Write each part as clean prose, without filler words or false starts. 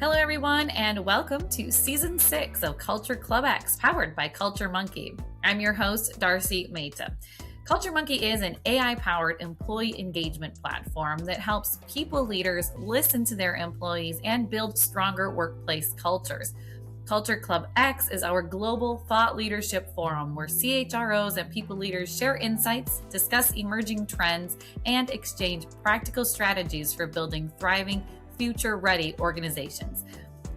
Hello, everyone, and welcome to Season 6 of CultureClub X, powered by CultureMonkey. I'm your host, Darcy Mehta. CultureMonkey is an AI-powered employee engagement platform that helps people leaders listen to their employees and build stronger workplace cultures. CultureClub X is our global thought leadership forum where CHROs and people leaders share insights, discuss emerging trends, and exchange practical strategies for building thriving, future-ready organizations.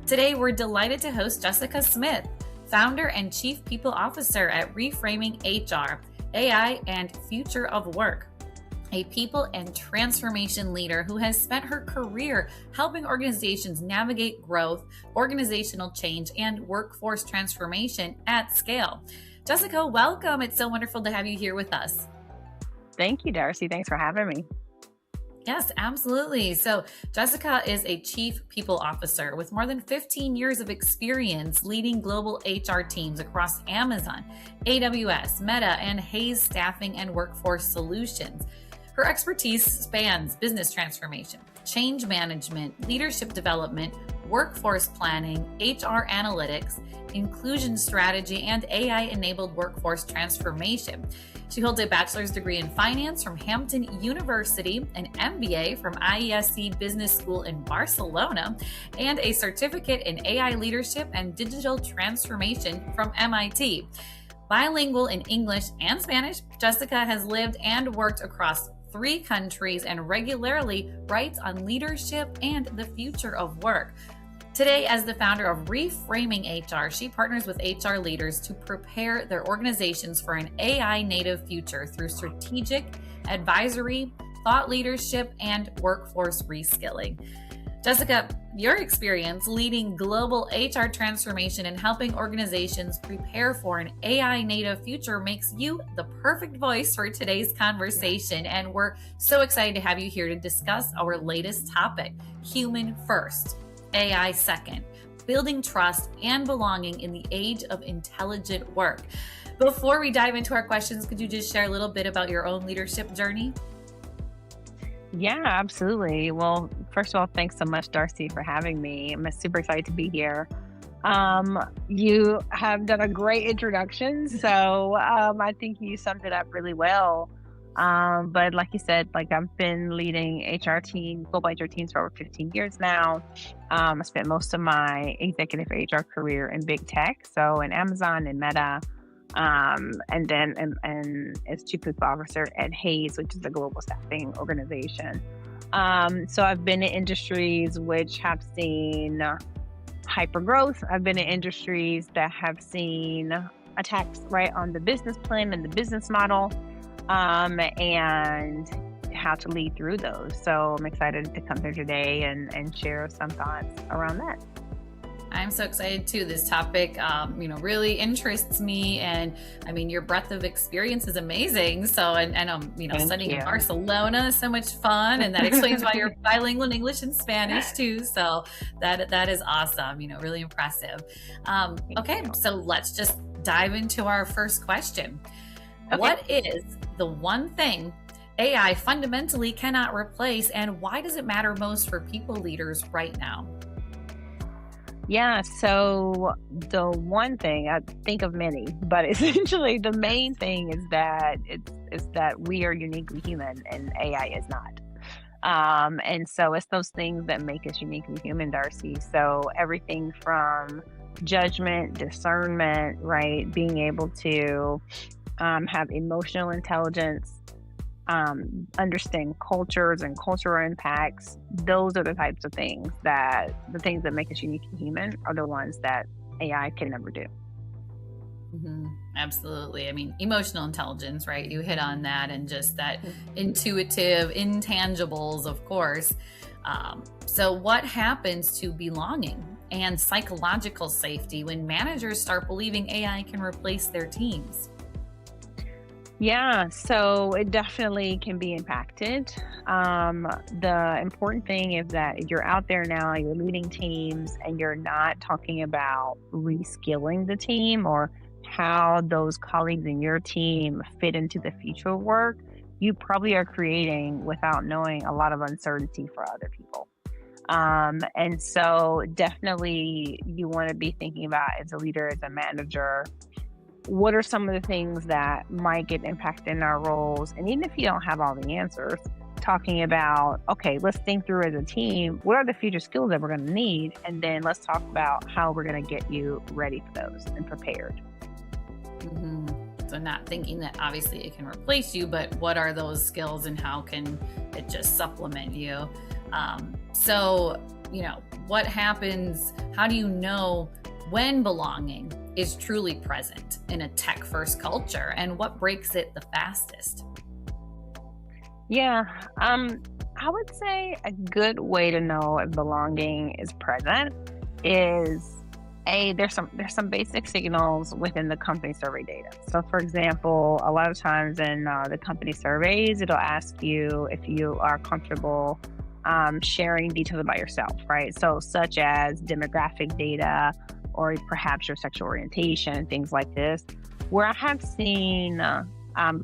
Today, we're delighted to host Jessica Smith, founder and chief people officer at Reframing HR, AI and Future of Work, a people and transformation leader who has spent her career helping organizations navigate growth, organizational change, and workforce transformation at scale. Jessica, welcome. It's so wonderful to have you here with us. Thank you, Darcy. Thanks for having me. Yes, absolutely. So Jessica is a chief people officer with more than 15 years of experience leading global HR teams across Amazon, AWS, Meta, and Hays Staffing and Workforce Solutions. Her expertise spans business transformation, change management, leadership development, workforce planning, HR analytics, inclusion strategy, and AI-enabled workforce transformation. She holds a bachelor's degree in finance from Hampton University, an MBA from IESC Business School in Barcelona, and a certificate in AI leadership and digital transformation from MIT. Bilingual in English and Spanish, Jessica has lived and worked across 3 countries and regularly writes on leadership and the future of work. Today, as the founder of Reframing HR, she partners with HR leaders to prepare their organizations for an AI-native future through strategic advisory, thought leadership, and workforce reskilling. Jessica, your experience leading global HR transformation and helping organizations prepare for an AI-native future makes you the perfect voice for today's conversation, and we're so excited to have you here to discuss our latest topic, human first. AI second, building trust and belonging in the age of intelligent work. Before we dive into our questions, could you just share a little bit about your own leadership journey? Yeah, absolutely. Well, first of all, thanks so much, Darcy, for having me. I'm super excited to be here. You have done a great introduction, so I think you summed it up really well. But like you said, I've been leading HR teams, global HR teams for over 15 years now. I spent most of my executive HR career in big tech, so in Amazon and Meta, and then as chief people officer at Hays, which is a global staffing organization. So I've been in industries which have seen hyper growth. I've been in industries that have seen attacks right on the business plan and the business model. And how to lead through those. So I'm excited to come here today and share some thoughts around that. I'm so excited too. This topic, really interests me, and I mean, your breadth of experience is amazing. So, and studying in Barcelona is so much fun, and that explains why you're bilingual in English and Spanish too. So that is awesome. Really impressive. Okay, so let's just dive into our first question. Okay. What is the one thing AI fundamentally cannot replace, and why does it matter most for people leaders right now? Yeah, so the one thing, I think of many, but essentially the main thing is that we are uniquely human and AI is not. And so it's those things that make us uniquely human, Darcy. So everything from judgment, discernment, right? Being able to have emotional intelligence, understand cultures and cultural impacts. Those are the types of things that make us uniquely human are the ones that AI can never do. Mm-hmm. Absolutely. I mean, emotional intelligence, right? You hit on that, and just that intuitive intangibles, of course. So what happens to belonging and psychological safety when managers start believing AI can replace their teams? Yeah, so it definitely can be impacted. The important thing is that you're out there now, you're leading teams, and you're not talking about reskilling the team or how those colleagues in your team fit into the future of work. You probably are creating, without knowing, a lot of uncertainty for other people. And so definitely you want to be thinking about as a leader, as a manager, what are some of the things that might get impacted in our roles? And even if you don't have all the answers, talking about, okay, let's think through as a team, what are the future skills that we're going to need? And then let's talk about how we're going to get you ready for those and prepared. hmm So not thinking that obviously it can replace you, but what are those skills and how can it just supplement you? So, what happens? How do you know when belonging is truly present in a tech-first culture, and what breaks it the fastest? Yeah, I would say a good way to know if belonging is present is there's some basic signals within the company survey data. So, for example, a lot of times in the company surveys, it'll ask you if you are comfortable sharing details about yourself, right? So, such as demographic data or perhaps your sexual orientation, things like this. Where I have seen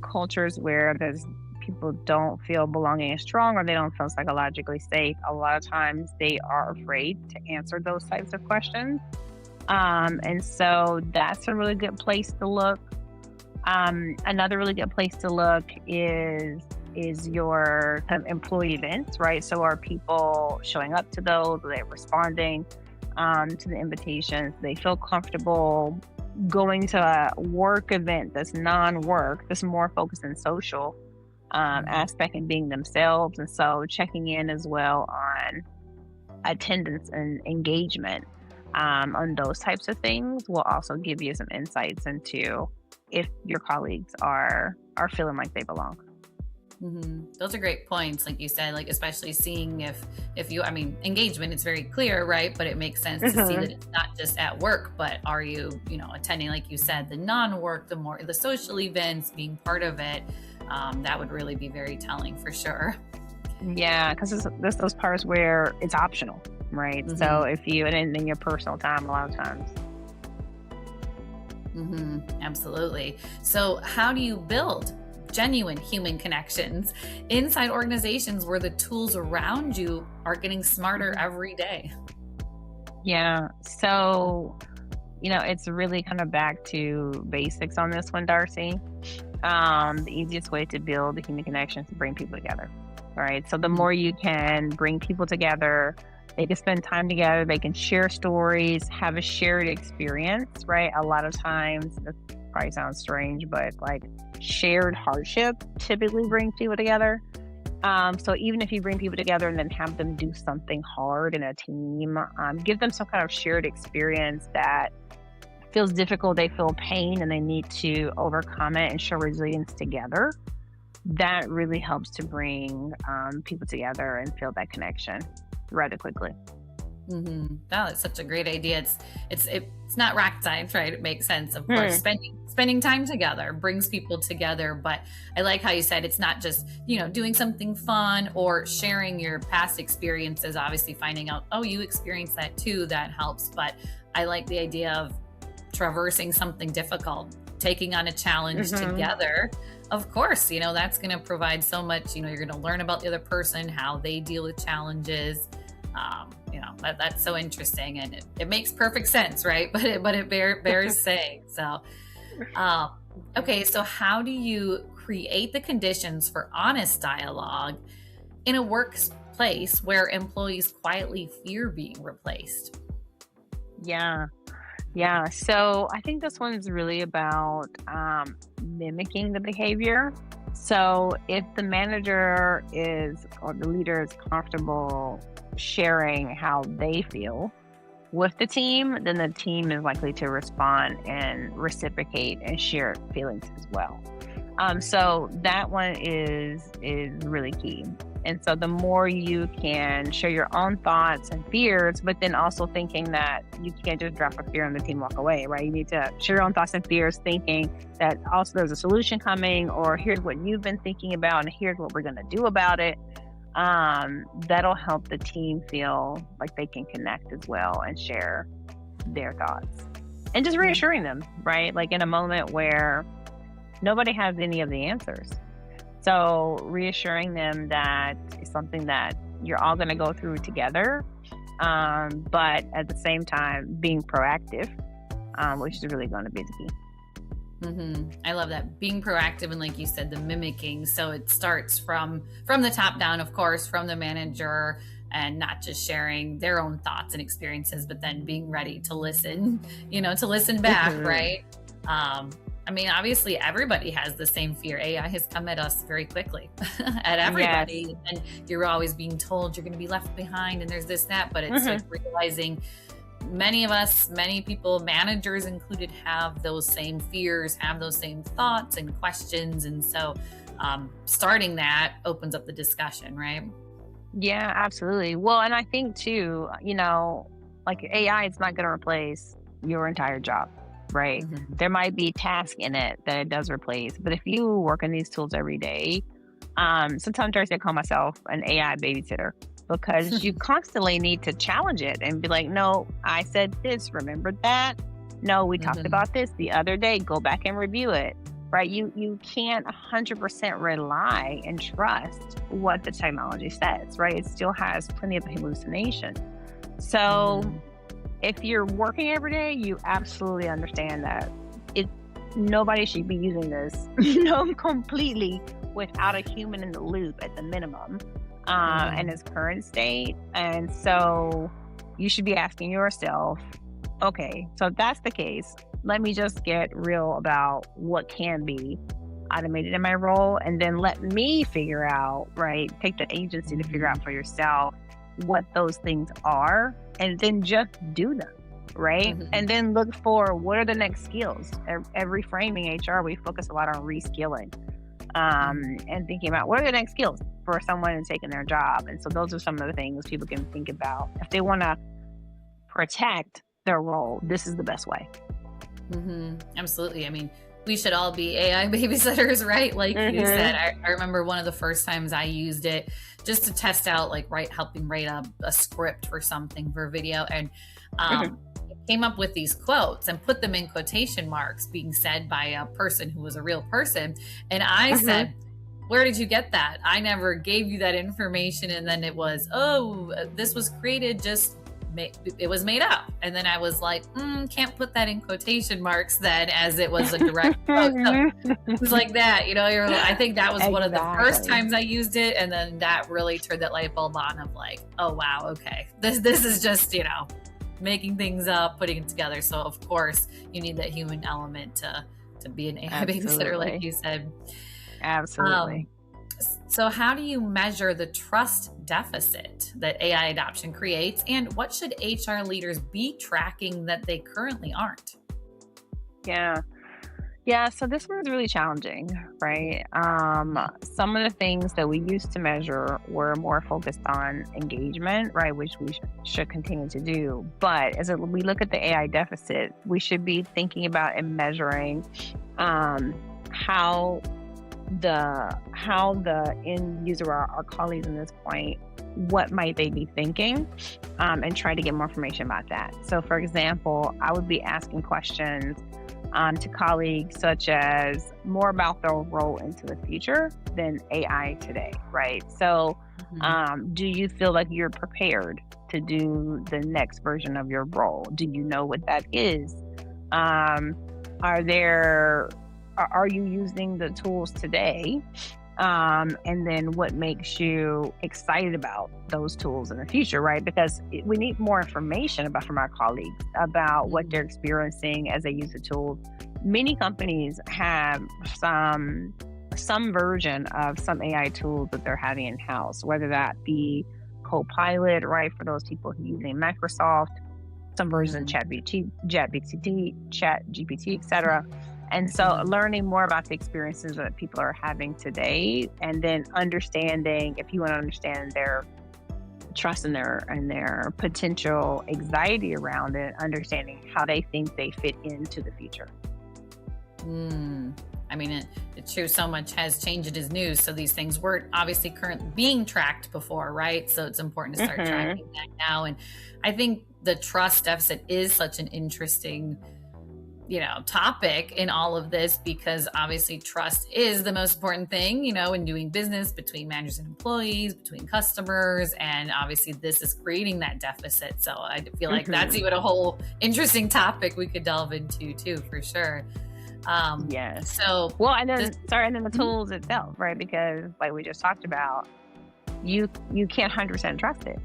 cultures where there's people don't feel belonging is strong or they don't feel psychologically safe, a lot of times they are afraid to answer those types of questions. And so that's a really good place to look. Another really good place to look is your kind of employee events, right? So are people showing up to those? Are they responding to the invitations? Do they feel comfortable going to a work event that's non-work, that's more focused on social aspect and being themselves? And so checking in as well on attendance and engagement on those types of things will also give you some insights into if your colleagues are feeling like they belong. Those are great points, like you said, like especially seeing if you, I mean, engagement is very clear, right? But it makes sense to see that it's not just at work, but are you, attending, like you said, the non-work, the social events, being part of it. That would really be very telling for sure. Yeah, because there's those parts where it's optional, right? So if you, and in your personal time, a lot of times. Absolutely. So how do you build genuine human connections inside organizations where the tools around you are getting smarter every day? Yeah. So, it's really kind of back to basics on this one, Darcy. The easiest way to build the human connections is to bring people together, right? So the more you can bring people together, they can spend time together, they can share stories, have a shared experience, right? A lot of times, this probably sounds strange, but like shared hardship typically brings people together. So even if you bring people together and then have them do something hard in a team, give them some kind of shared experience that feels difficult, they feel pain and they need to overcome it and show resilience together. That really helps to bring people together and feel that connection rather quickly. That's such a great idea. It's not rocket science, right? It makes sense. Of course, spending time together brings people together. But I like how you said it's not just, doing something fun or sharing your past experiences, obviously finding out, oh, you experienced that too. That helps. But I like the idea of traversing something difficult, taking on a challenge together. Of course, that's going to provide so much, you're going to learn about the other person, how they deal with challenges. That's so interesting and it makes perfect sense, right? But it bears saying. So, okay. So how do you create the conditions for honest dialogue in a workplace where employees quietly fear being replaced? Yeah. So I think this one's really about mimicking the behavior. So if the manager or the leader is comfortable sharing how they feel with the team, then the team is likely to respond and reciprocate and share feelings as well. So that one is really key. And so the more you can share your own thoughts and fears, but then also thinking that you can't just drop a fear on the team, walk away, right? You need to share your own thoughts and fears, thinking that also there's a solution coming, or here's what you've been thinking about, and here's what we're going to do about it. That'll help the team feel like they can connect as well and share their thoughts. And just reassuring them, right? Like in a moment where nobody has any of the answers. So reassuring them that it's something that you're all going to go through together. But at the same time, being proactive, which is really going to be the key. I love that, being proactive, and like you said, the mimicking. So it starts from the top down, of course, from the manager, and not just sharing their own thoughts and experiences, but then being ready to listen, to listen back, right? I mean, obviously everybody has the same fear. AI has come at us very quickly at everybody. Yes. And you're always being told you're going to be left behind and there's this, that, but it's like realizing many of us, many people, managers included, have those same fears, have those same thoughts and questions. And so starting that opens up the discussion, right? Yeah, absolutely. Well, and I think too, like AI is not going to replace your entire job, right? There might be tasks in it that it does replace, but if you work in these tools every day, sometimes I call myself an AI babysitter, because you constantly need to challenge it and be like, no, I said this, remember that? No, we talked about this the other day, go back and review it, right? You can't 100% rely and trust what the technology says, right? It still has plenty of hallucination. So if you're working every day, you absolutely understand that nobody should be using this, completely without a human in the loop at the minimum. In its current state. And so you should be asking yourself, okay, so if that's the case, let me just get real about what can be automated in my role, and then let me figure out, right? Take the agency to figure out for yourself what those things are, and then just do them, right? And then look for what are the next skills. At Reframing HR, we focus a lot on reskilling. And thinking about what are the next skills for someone and taking their job. And so those are some of the things people can think about. If they want to protect their role, this is the best way. Absolutely. I mean, we should all be AI babysitters, right? Like you said, I remember one of the first times I used it just to test out, like helping write a script for something for video. And came up with these quotes and put them in quotation marks being said by a person who was a real person. And I said, where did you get that? I never gave you that information. And then it was, this was created it was made up. And then I was like, can't put that in quotation marks then, as it was a direct quote. So it was like that, I think that was one of the first times I used it. And then that really turned that light bulb on of like, oh, wow, okay. This is just, making things up, putting it together. So of course you need that human element to be an AI babysitter, like you said. Absolutely. So how do you measure the trust deficit that AI adoption creates, and what should HR leaders be tracking that they currently aren't? Yeah, so this one's really challenging, right? Some of the things that we used to measure were more focused on engagement, right, which we should continue to do. But as we look at the AI deficit, we should be thinking about and measuring how the end user, our colleagues in this point, what might they be thinking, and try to get more information about that. So for example, I would be asking questions to colleagues such as more about their role into the future than AI today, right? So do you feel like you're prepared to do the next version of your role? Do you know what that is? Are you using the tools today? And then what makes you excited about those tools in the future, right? Because we need more information from our colleagues about what they're experiencing as they use the tools. Many companies have some version of some AI tools that they're having in-house, whether that be Copilot, right, for those people who are using Microsoft, some version of ChatGPT, etc. And so learning more about the experiences that people are having today, and then understanding, if you want to understand their trust and their potential anxiety around it, understanding how they think they fit into the future. I mean, it's true. So much has changed. It is new. So these things weren't obviously currently being tracked before, right? So it's important to start tracking that now. And I think the trust deficit is such an interesting topic in all of this, because obviously trust is the most important thing, in doing business between managers and employees, between customers. And obviously this is creating that deficit. So I feel like that's even a whole interesting topic we could delve into too, for sure. Yes. So, well, and then the tools itself, right? Because like we just talked about, you can't 100% trust it.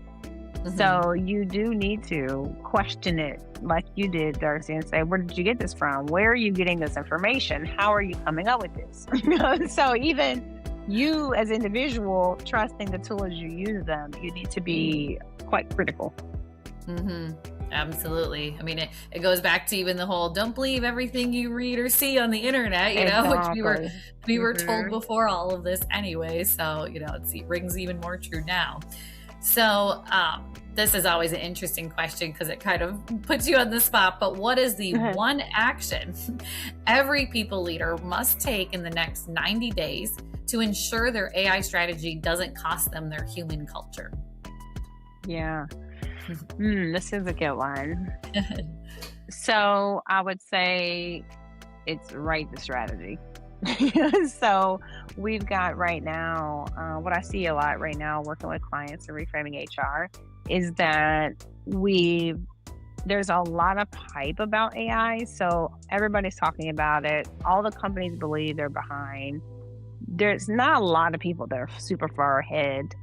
So you do need to question it like you did, Darcy, and say, where did you get this from? Where are you getting this information? How are you coming up with this? So even you as an individual, trusting the tools you use them, you need to be quite critical. Absolutely. I mean, it goes back to even the whole don't believe everything you read or see on the internet, which we were told before all of this anyway. So, it rings even more true now. So this is always an interesting question because it kind of puts you on the spot. But what is the one action every people leader must take in the next 90 days to ensure their AI strategy doesn't cost them their human culture? Yeah. This is a good one. So I would say it's write the strategy. So we've got right now, what I see a lot right now working with clients and reframing HR is that there's a lot of hype about AI. So everybody's talking about it. All the companies believe they're behind. There's not a lot of people that are super far ahead.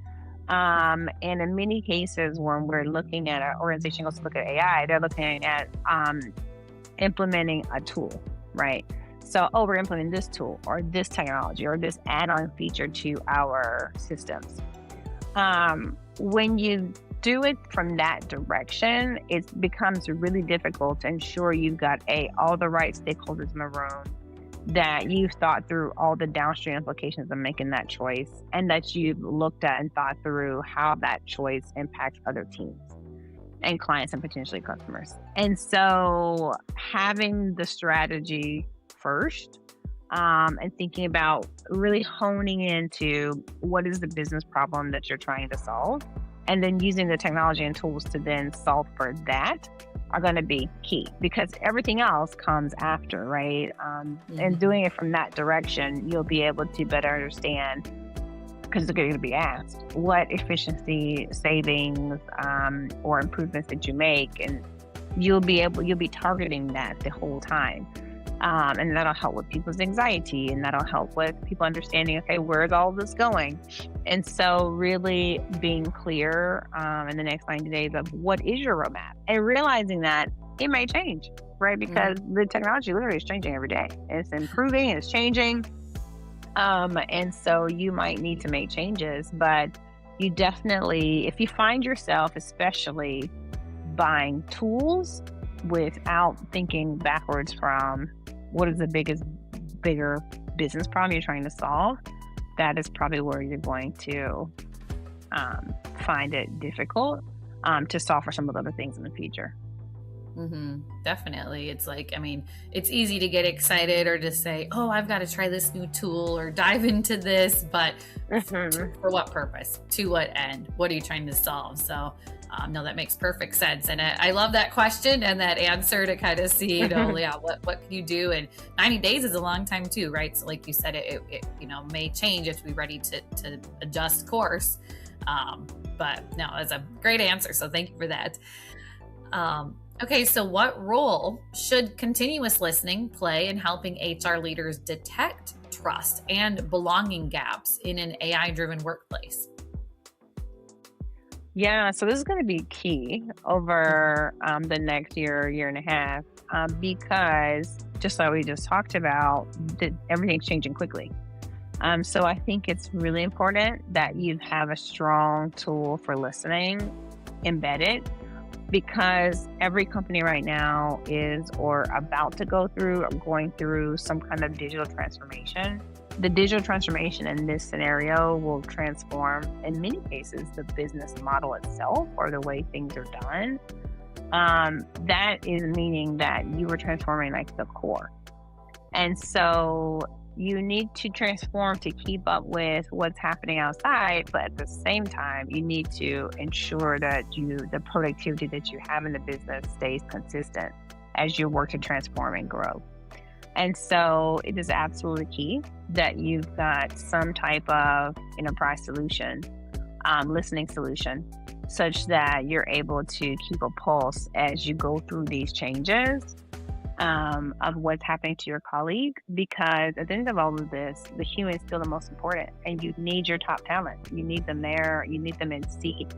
And in many cases, when we're looking at an organization goes to look at AI, they're looking at implementing a tool, right? So, we're implementing this tool or this technology or this add-on feature to our systems. When you do it from that direction, it becomes really difficult to ensure you've got all the right stakeholders in the room, that you've thought through all the downstream implications of making that choice, and that you've looked at and thought through how that choice impacts other teams and clients and potentially customers. And so having the strategy first, and thinking about really honing into what is the business problem that you're trying to solve, and then using the technology and tools to then solve for that are going to be key, because everything else comes after, right? And doing it from that direction, you'll be able to better understand, because it's going to be asked, what efficiency savings or improvements that you make, and you'll be targeting that the whole time. And that'll help with people's anxiety, and that'll help with people understanding, okay, where's all this going? And so really being clear in the next 90 days of what is your roadmap, and realizing that it may change, right? Because the technology literally is changing every day. It's improving, it's changing. And so you might need to make changes, but you definitely, if you find yourself especially buying tools without thinking backwards from what is the bigger business problem you're trying to solve, that is probably where you're going to find it difficult to solve for some of the other things in the future. Definitely. It's like, I mean, it's easy to get excited or to say, oh, I've got to try this new tool or dive into this, but for what purpose? To what end? What are you trying to solve? So no, that makes perfect sense. And I love that question and that answer to kind of see, what can you do? And 90 days is a long time too, right? So like you said, it may change. You have to be ready to adjust course. But no, that's a great answer. So thank you for that. Okay, so what role should continuous listening play in helping HR leaders detect trust and belonging gaps in an AI-driven workplace? Yeah, so this is going to be key over the next year and a half, because just like we just talked about, everything's changing quickly. So I think it's really important that you have a strong tool for listening embedded, because every company right now is or about to go through or going through some kind of digital transformation. The digital transformation in this scenario will transform, in many cases, the business model itself or the way things are done. That is meaning that you are transforming like the core. And so you need to transform to keep up with what's happening outside, but at the same time, you need to ensure that the productivity that you have in the business stays consistent. as you work to transform and grow. And so it is absolutely key that you've got some type of enterprise solution, listening solution, such that you're able to keep a pulse as you go through these changes of what's happening to your colleague. Because at the end of all of this, the human is still the most important, and you need your top talent. You need them there. You need them in seat.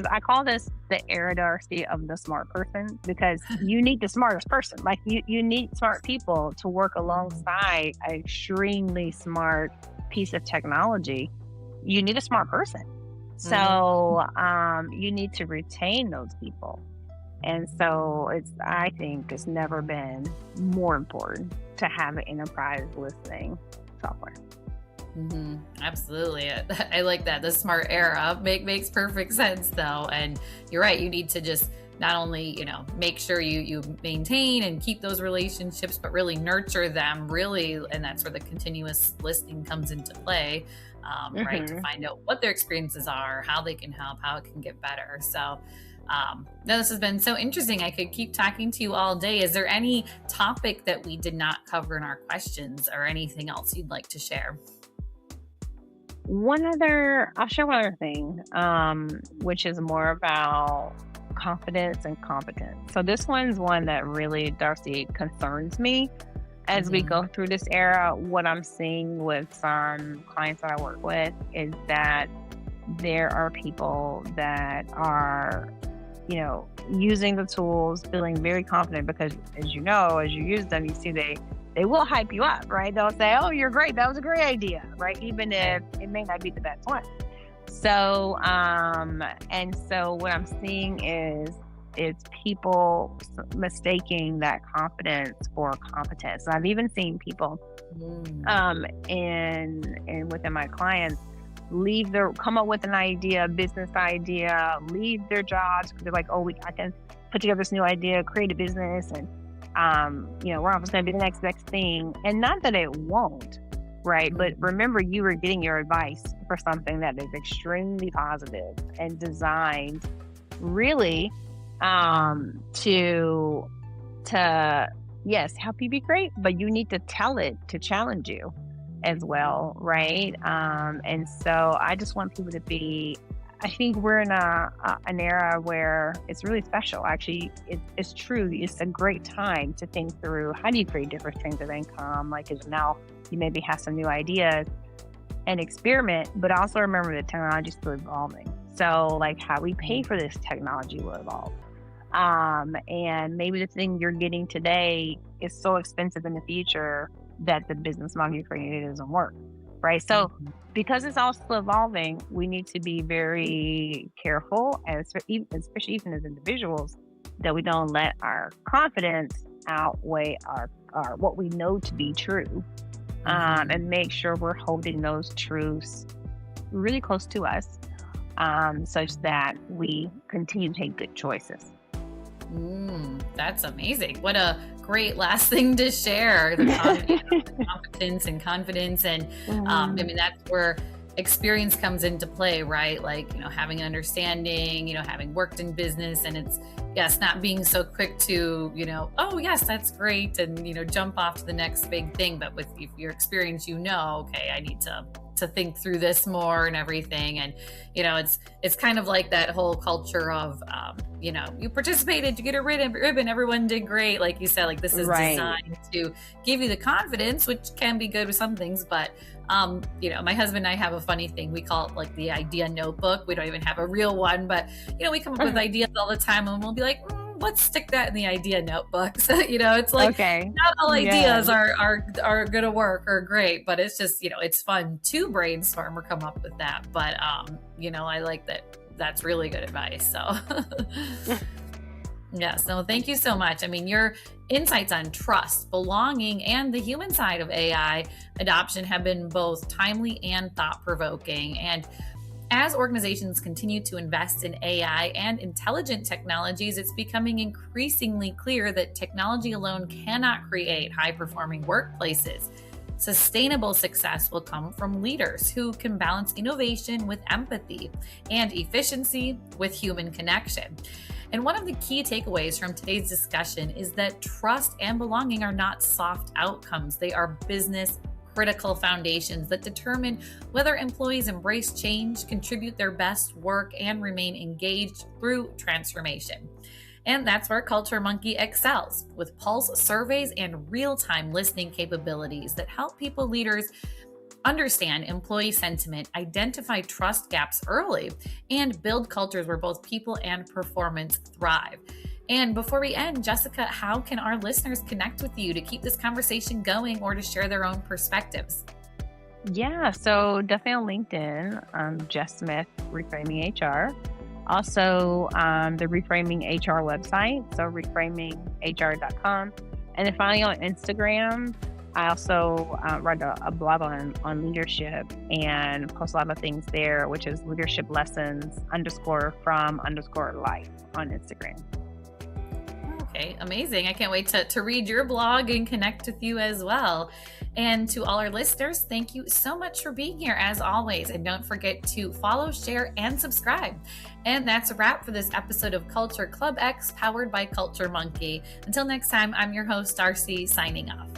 I call this the Darcy of the smart person, because you need the smartest person. Like you need smart people to work alongside an extremely smart piece of technology. You need a smart person. So you need to retain those people. And so I think it's never been more important to have an enterprise listening software. Absolutely. I like that. The smart era makes perfect sense though. And you're right. You need to just not only, make sure you maintain and keep those relationships, but really nurture them really. And that's where the continuous listening comes into play, right? To find out what their experiences are, how they can help, how it can get better. So no, this has been so interesting. I could keep talking to you all day. Is there any topic that we did not cover in our questions or anything else you'd like to share? I'll share one other thing, which is more about confidence and competence. So this one's one that really, Darcy, concerns me as we go through this era. What I'm seeing with some clients that I work with is that there are people that are, using the tools, feeling very confident because, as you use them, you see they will hype you up, right? They'll say, oh, you're great. That was a great idea, right? Even if it may not be the best one. So, and so what I'm seeing is people mistaking that confidence for competence. And I've even seen people, and within my clients, come up with an idea, business idea, leave their jobs. They're like, oh, I can put together this new idea, create a business, and we're almost going to be the next best thing. And not that it won't, right? But remember, you were getting your advice for something that is extremely positive and designed really to yes, help you be great, but you need to tell it to challenge you as well, right? And so I just want people to I think we're in an era where it's really special. Actually, it's true. It's a great time to think through, how do you create different streams of income? Like, as now you maybe have some new ideas and experiment, but also remember that technology is still evolving. So like, how we pay for this technology will evolve. And maybe the thing you're getting today is so expensive in the future that the business model you created doesn't work, right? So because it's all still evolving, we need to be very careful, and especially even as individuals, that we don't let our confidence outweigh our what we know to be true, and make sure we're holding those truths really close to us, such that we continue to take good choices. That's amazing. What a great last thing to share. The competence and confidence. And I mean, that's where experience comes into play, right? Like, having an understanding, having worked in business, and it's, yes, not being so quick to, oh yes, that's great. And, jump off to the next big thing. But with your experience, okay, I need to think through this more and everything. And, it's kind of like that whole culture of, you participated, you get a ribbon, everyone did great. Like you said, like this is designed to give you the confidence, which can be good with some things. But, my husband and I have a funny thing. We call it like the idea notebook. We don't even have a real one, but, we come up with ideas all the time, and we'll be like, let's stick that in the idea notebook. So, it's like, not all ideas are going to work or great, but it's just, it's fun to brainstorm or come up with that. But, I like that. That's really good advice. So yes. No, thank you so much. I mean, your insights on trust, belonging, and the human side of AI adoption have been both timely and thought-provoking. And as organizations continue to invest in AI and intelligent technologies, it's becoming increasingly clear that technology alone cannot create high-performing workplaces. Sustainable success will come from leaders who can balance innovation with empathy and efficiency with human connection. And one of the key takeaways from today's discussion is that trust and belonging are not soft outcomes. They are business critical foundations that determine whether employees embrace change, contribute their best work, and remain engaged through transformation. And that's where CultureMonkey excels, with pulse surveys and real-time listening capabilities that help people leaders understand employee sentiment, identify trust gaps early, and build cultures where both people and performance thrive. And before we end, Jessica, how can our listeners connect with you to keep this conversation going or to share their own perspectives? Yeah, so definitely on LinkedIn, Jess Smith, Reframing HR. Also, the Reframing HR website, so reframinghr.com. And then finally on Instagram, I also write a blog on leadership and post a lot of things there, which is leadership lessons _from_life on Instagram. Okay, amazing. I can't wait to read your blog and connect with you as well. And to all our listeners, thank you so much for being here as always. And don't forget to follow, share, and subscribe. And that's a wrap for this episode of Culture Club X, powered by CultureMonkey. Until next time, I'm your host, Darcy, signing off.